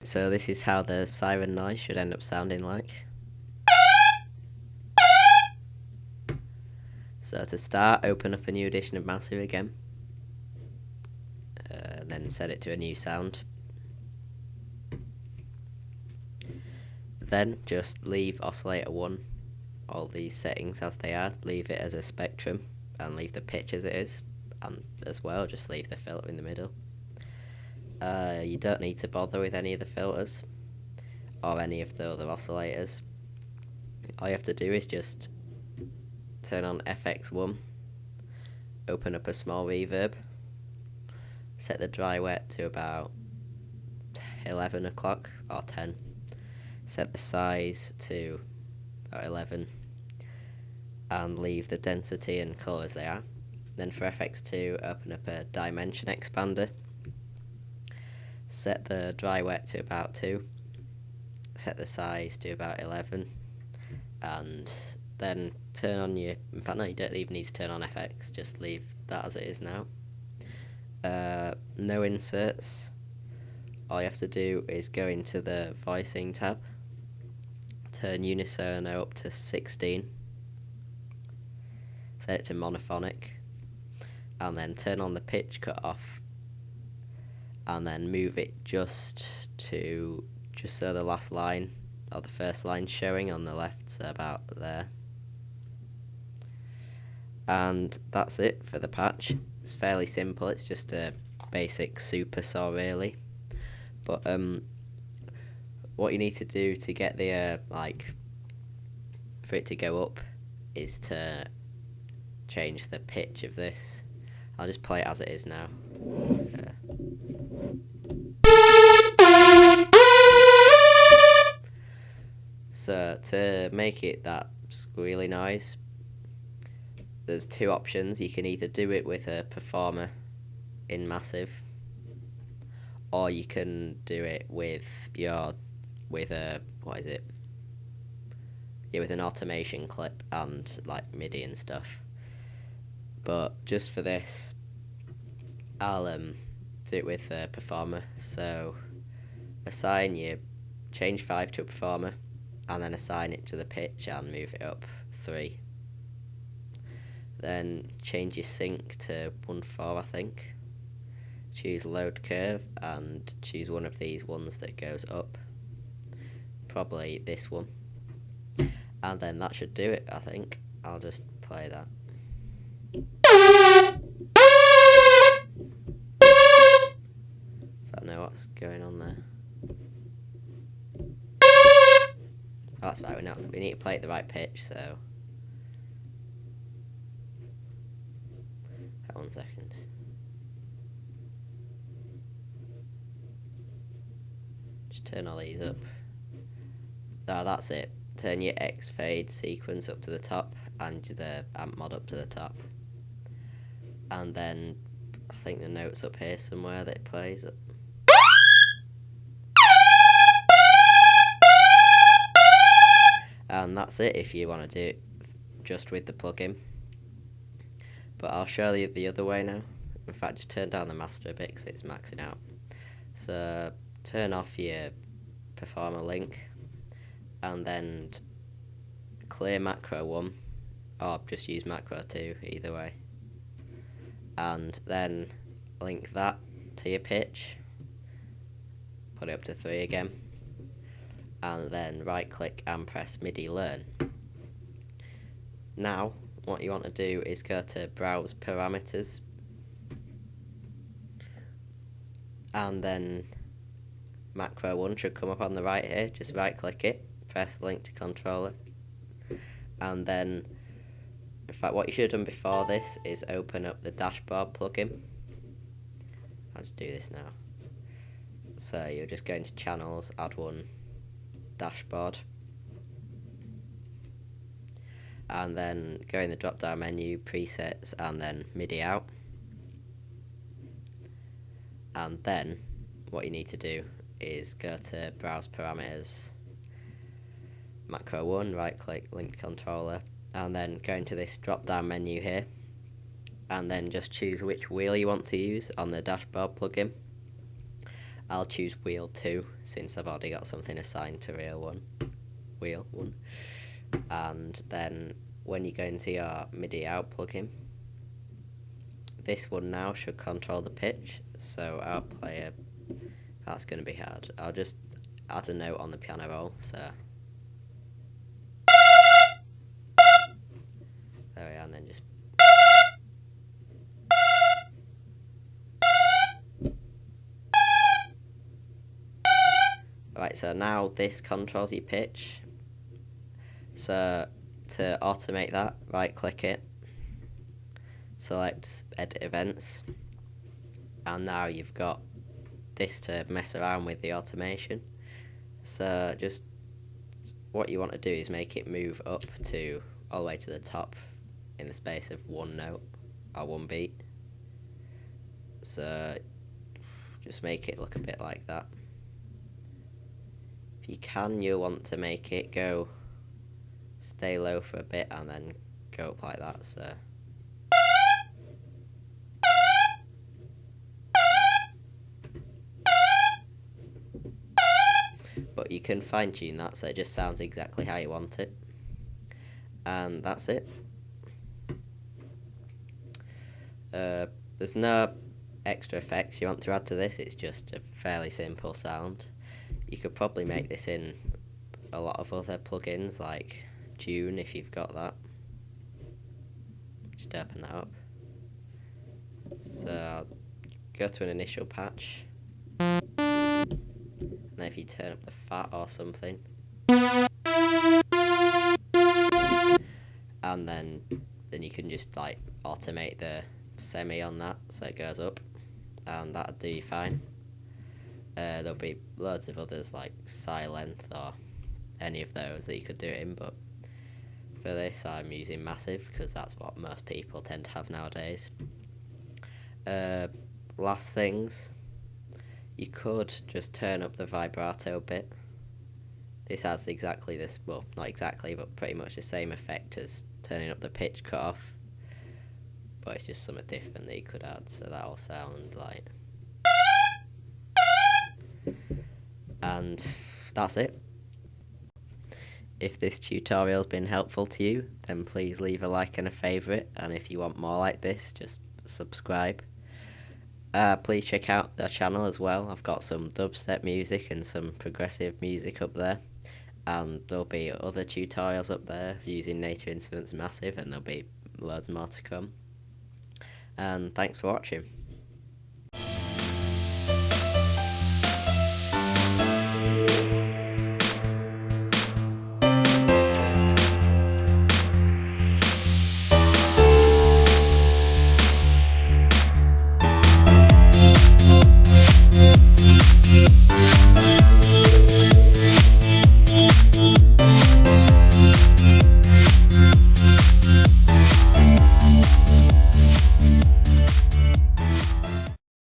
So this is how the Siren noise should end up sounding like. So to start, open up a new edition of Massive again, then set it to a new sound. Then just leave oscillator 1, all these settings as they are, leave it as a spectrum, and leave the pitch as it is, and as well just leave the filter in the middle. You don't need to bother with any of the filters or any of the other oscillators. All you have to do is just turn on FX1, open up a small reverb, set the dry wet to about 11 o'clock or 10, set the size to about 11 and leave the density and colour as they are. Then for FX2, open up a dimension expander, set the dry wet to about 2, set the size to about 11, and then turn on your, in fact no, you don't even need to turn on FX, just leave that as it is now. No inserts. All you have to do is go into the voicing tab, turn unisono up to 16, set it to monophonic, and then turn on the pitch cutoff, and then move it just so the last line or the first line showing on the left, so about there. And that's it for the patch. It's fairly simple, it's just a basic super saw really. But what you need to do to get the for it to go up is to change the pitch of this. I'll just play it as it is now. So to make it that squealy noise, there's two options. You can either do it with a performer in Massive, or you can do it with with an automation clip and like MIDI and stuff. But just for this, I'll do it with a performer. So assign your change 5 to a performer, and then assign it to the pitch and move it up 3. Then change your sync to 1/4, I think. Choose load curve and choose one of these ones that goes up. Probably this one. And then that should do it, I think. I'll just play that. I don't know what's going on there. Oh, that's right, we need to play at the right pitch, so... Hold 1 second. Just turn all these up. Ah, that's it. Turn your X fade sequence up to the top and the amp mod up to the top. And then I think the note's up here somewhere that it plays up. And that's it if you want to do it just with the plugin. But I'll show you the other way now. In fact, just turn down the master a bit because it's maxing out. So turn off your performer link and then clear macro 1, or just use macro 2, either way. And then link that to your pitch, put it up to 3 again, and then right click and press MIDI learn. Now what you want to do is go to browse parameters, and then macro 1 should come up on the right here. Just right click it, press link to controller, and then in fact what you should have done before this is open up the dashboard plugin. I'll just do this now. So you'll just go into channels, add one, dashboard, and then go in the drop down menu, presets, and then MIDI out. And then what you need to do is go to browse parameters, macro 1, right click, link controller, and then go into this drop down menu here, and then just choose which wheel you want to use on the dashboard plugin, I'll choose wheel 2 since I've already got something assigned to wheel 1. And then when you go into your MIDI out plugin, this one now should control the pitch. So I'll play that's going to be hard. I'll just add a note on the piano roll, so there we are, and then just right, so now this controls your pitch. So to automate that, right click it, select edit events, and now you've got this to mess around with the automation. So just what you want to do is make it move up to all the way to the top in the space of one note or one beat. So just make it look a bit like that. If you can, you'll want to make it stay low for a bit and then go up like that. So but you can fine tune that so it just sounds exactly how you want it. And that's it. There's no extra effects you want to add to this, it's just a fairly simple sound. You could probably make this in a lot of other plugins like Tune if you've got that. Just open that up. So I'll go to an initial patch, and then if you turn up the fat or something, and then you can just like automate the semi on that so it goes up, and that'll do you fine. There'll be loads of others like silent or any of those that you could do it in, but for this I'm using massive because that's what most people tend to have nowadays. Last things, you could just turn up the vibrato a bit. This has exactly this, well, not exactly, but pretty much the same effect as turning up the pitch cutoff, but it's just something different that you could add, so that'll sound like. And that's it. If this tutorial's been helpful to you, then please leave a like and a favourite, and if you want more like this, just subscribe. Please check out the channel as well. I've got some dubstep music and some progressive music up there, and there'll be other tutorials up there using Nature Instruments Massive, and there'll be loads more to come. And thanks for watching.